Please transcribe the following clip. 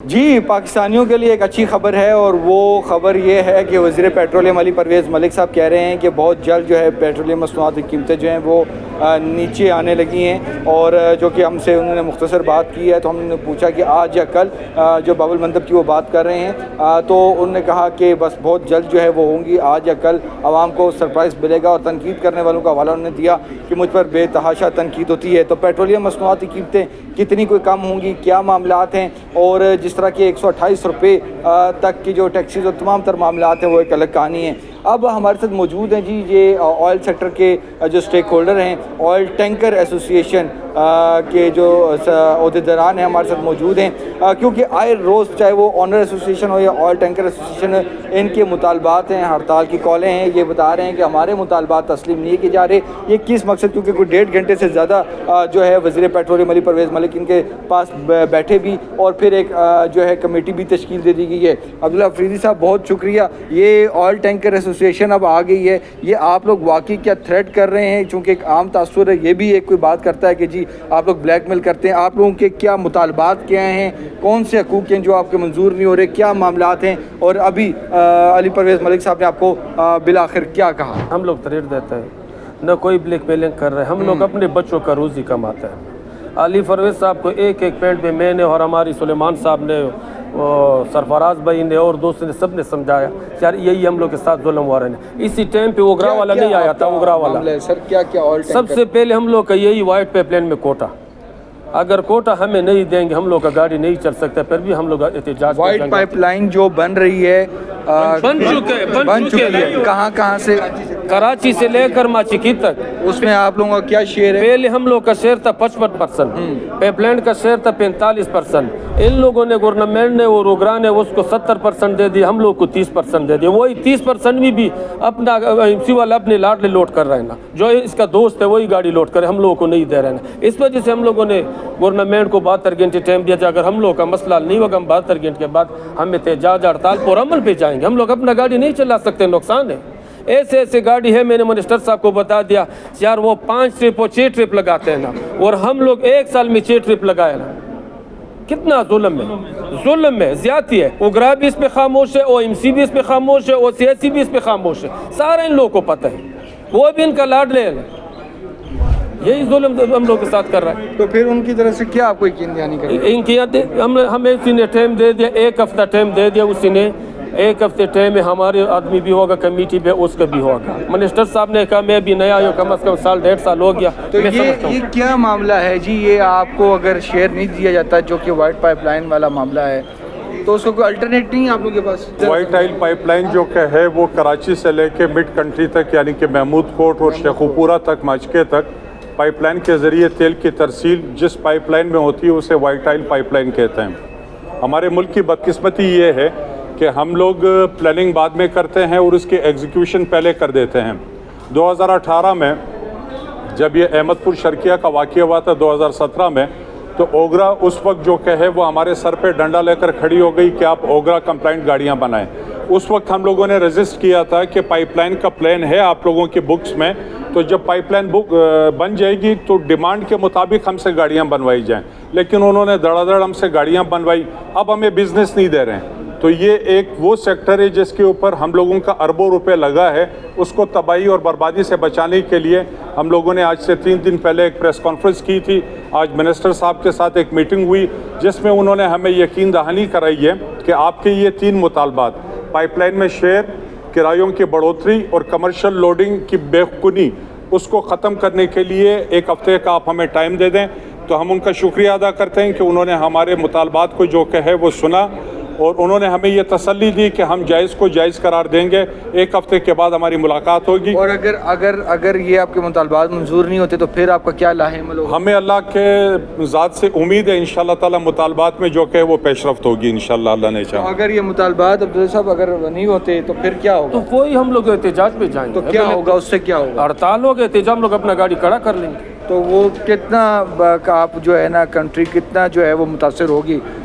جی پاکستانیوں کے لیے ایک اچھی خبر ہے، اور وہ خبر یہ ہے کہ وزیر پیٹرولیم علی پرویز ملک صاحب کہہ رہے ہیں کہ بہت جلد جو ہے پیٹرولیم مصنوعات کی قیمتیں جو ہیں وہ نیچے آنے لگی ہیں، اور جو کہ ہم سے انہوں نے مختصر بات کی ہے تو ہم نے پوچھا کہ آج یا کل جو باب المندب کی وہ بات کر رہے ہیں، تو انہوں نے کہا کہ بس بہت جلد جو ہے وہ ہوں گی، آج یا کل عوام کو سرپرائز ملے گا، اور تنقید کرنے والوں کا حوالہ انہوں نے دیا کہ مجھ پر بے تحاشا تنقید ہوتی ہے۔ تو پیٹرولیم مصنوعات کی قیمتیں کتنی کوئی کم ہوں گی، کیا معاملات ہیں، اور جس طرح کہ 128 روپے تک کی جو ٹیکسیز اور تمام تر معاملات ہیں وہ ایک الگ کہانی ہے۔ اب ہمارے ساتھ موجود ہیں جی یہ آئل سیکٹر کے جو سٹیک ہولڈر ہیں، آئل ٹینکر ایسوسی ایشن کے جو عہدیداران ہیں ہمارے ساتھ موجود ہیں، کیونکہ آئے روز چاہے وہ آنر ایسوسی ایشن ہو یا آئل ٹینکر ایسوسی ایشن، ان کے مطالبات ہیں، ہڑتال کی کالیں ہیں، یہ بتا رہے ہیں کہ ہمارے مطالبات تسلیم نہیں کیے جا رہے۔ یہ کس مقصد؟ کیونکہ کوئی 1.5 گھنٹے سے زیادہ جو ہے وزیر پیٹرولیم علی پرویز ملک ان کے پاس بیٹھے بھی، اور پھر ایک جو ہے کمیٹی بھی تشکیل دے دی گئی ہے۔ عبداللہ افریدی صاحب بہت شکریہ۔ یہ آئل ٹینکر ایسوسی ایشن اب آ گئی ہے، یہ آپ لوگ واقعی کیا تھریٹ کر رہے ہیں؟ چونکہ ایک عام تاثر ہے، یہ بھی ایک کوئی بات کرتا ہے کہ جی آپ لوگ بلیک میل کرتے ہیں، آپ لوگوں کے کیا مطالبات کیا ہیں، کون سے حقوق ہیں جو آپ کے منظور نہیں ہو رہے، کیا معاملات ہیں، اور ابھی علی پرویز ملک صاحب نے آپ کو بالآخر کیا کہا؟ ہم لوگ تھریٹ دیتے ہیں، نہ کوئی بلیک میلنگ کر رہے ہیں، ہم لوگ اپنے بچوں کا روزی کماتے ہیں۔ علی پرویز صاحب کو ایک پینٹ میں میں نے اور ہماری سلیمان صاحب نے، سرفراز بھائی نے اور دوستوں نے سب نے سمجھایا یار یہی ہم لوگ کے ساتھ ظلم ہوا رہے ہیں۔ اسی ٹائم پہ اوگرا والا نہیں آیا تھا، اوگرا والا سر کیا آئل ٹینکر؟ سب سے پہلے ہم لوگ کا یہی وائٹ پائپ لائن میں کوٹا، اگر کوٹا ہمیں نہیں دیں گے ہم لوگ کا گاڑی نہیں چل سکتا، پھر بھی ہم لوگ احتجاج وائٹ پائپ لائن جو بن رہی ہے بن چکے ہیں، کہاں سے؟ کراچی سے لے کر ماچکی تک۔ اس میں آپ لوگوں کا کیا شیئر ہے؟ پہلے ہم لوگ کا شیئر تھا 55%، پائپ لائن کا شیئر تھا 45%۔ ان لوگوں نے گورنمنٹ نے اور اوگرا نے اس کو 70% دے دیا، ہم لوگ کو 30% دے دیا۔ وہی 30% میں بھی اپنا ایم سی والا اپنے لاڈلے لوڈ کر رہے ہیں نا، جو اس کا دوست ہے وہی گاڑی لوڈ کرے، ہم لوگوں کو نہیں دے رہے ہیں۔ اس وجہ سے ہم لوگوں نے گورنمنٹ کو 72 گھنٹے ٹائم دیا تھا، اگر ہم لوگ کا مسئلہ نہیں ہوگا ہم 72 گھنٹے کے بعد ہم احتجاج ہڑتال پر عمل پہ جائیں گے۔ ہم لوگ اپنا گاڑی نہیں چلا سکتے، نقصان ہے۔ ایسے گاڑی ہے، میں نے منسٹر صاحب کو بتا دیا یار وہ 5 ٹرپ اور 6 ٹرپ لگاتے ہیں نا، اور ہم لوگ 1 سال میں 6 ٹرپ لگائے نا، کتنا ظلم ہے، ظلم ہے، زیادتی ہے۔ اوگرا بھی اس پہ خاموش ہے، او ایم سی بھی اس پہ خاموش ہے، او سی ایس سی بھی اس پہ خاموش ہے، سارے ان لوگوں کو پتہ ہے، وہ بھی ان کا لاڈلے ہے، یہی ظلم ہم لوگ کے ساتھ کر رہا ہے۔ تو پھر ان کی طرف سے کیا آپ کو یقین دہانی کریں؟ ان کی ہمیں اسی نے ٹائم دے دیا، 1 ہفتہ ٹائم دے دیا اسی نے، 1 ہفتے ٹائم میں ہمارے آدمی بھی ہوگا کمیٹی پہ، اس کا بھی ہوگا۔ منسٹر صاحب نے کہا میں بھی نیا ہوں، کم از کم سال 1.5 سال ہو گیا۔ تو یہ کیا معاملہ ہے جی؟ یہ آپ کو اگر شیئر نہیں دیا جاتا جو کہ وائٹ پائپ لائن والا معاملہ ہے، تو اس کو کوئی الٹرنیٹ نہیں ہے آپ لوگوں کے پاس؟ وائٹ آئل پائپ لائن جو کہ ہے وہ کراچی سے لے کے مڈ کنٹری تک، یعنی کہ محمود کوٹ اور شیخوپورہ تک، ماچکے تک، پائپ لائن کے ذریعے تیل کی ترسیل جس پائپ لائن میں ہوتی ہے اسے وائٹ آئل پائپ لائن کہتے ہیں۔ ہمارے ملک کی بدقسمتی یہ ہے کہ ہم لوگ پلاننگ بعد میں کرتے ہیں اور اس کی ایگزیکیوشن پہلے کر دیتے ہیں۔ 2018 میں جب یہ احمد پور شرقیہ کا واقعہ ہوا تھا 2017 میں، تو اوگرا اس وقت جو کہ ہے وہ ہمارے سر پہ ڈنڈا لے کر کھڑی ہو گئی کہ آپ اوگرا کمپلائنٹ گاڑیاں بنائیں۔ اس وقت ہم لوگوں نے رجسٹ کیا تھا کہ پائپ لائن کا پلان ہے آپ لوگوں کی بکس میں، تو جب پائپ لائن بن جائے گی تو ڈیمانڈ کے مطابق ہم سے گاڑیاں بنوائی جائیں، لیکن انہوں نے دڑا دڑ ہم سے گاڑیاں بنوائی، اب ہمیں بزنس نہیں دے رہے ہیں۔ تو یہ ایک وہ سیکٹر ہے جس کے اوپر ہم لوگوں کا اربوں روپے لگا ہے، اس کو تباہی اور بربادی سے بچانے کے لیے ہم لوگوں نے آج سے 3 دن پہلے ایک پریس کانفرنس کی تھی۔ آج منسٹر صاحب کے ساتھ ایک میٹنگ ہوئی جس میں انہوں نے ہمیں یقین دہانی کرائی ہے کہ آپ کے یہ 3 مطالبات، پائپ لائن میں شیئر، کرایوں کی بڑھوتری اور کمرشل لوڈنگ کی بے خونی، اس کو ختم کرنے کے لیے 1 ہفتے کا آپ ہمیں ٹائم دے دیں۔ تو ہم ان کا شکریہ ادا کرتے ہیں کہ انہوں نے ہمارے مطالبات کو جو کہ ہے وہ سنا، اور انہوں نے ہمیں یہ تسلی دی کہ ہم جائز کو جائز قرار دیں گے، 1 ہفتے کے بعد ہماری ملاقات ہوگی۔ اور اگر یہ آپ کے مطالبات منظور نہیں ہوتے تو پھر آپ کا کیا لاہے عمل ہوگا؟ ہمیں اللہ کے ذات سے امید ہے انشاءاللہ تعالی مطالبات میں جو کہ وہ پیش رفت ہوگی انشاءاللہ، اللہ نے چاہا۔ اگر یہ مطالبات عبداللہ صاحب اگر نہیں ہوتے تو پھر کیا ہوگا؟ تو کوئی ہم لوگ احتجاج پہ جائیں گے۔ تو کیا ہوگا؟ اس سے کیا ہوگا؟ ہڑتال ہوگا، احتجاج، ہم لوگ اپنا گاڑی کھڑا کر لیں گے۔ تو وہ کتنا آپ جو ہے نا کنٹری کتنا جو ہے وہ متاثر ہوگی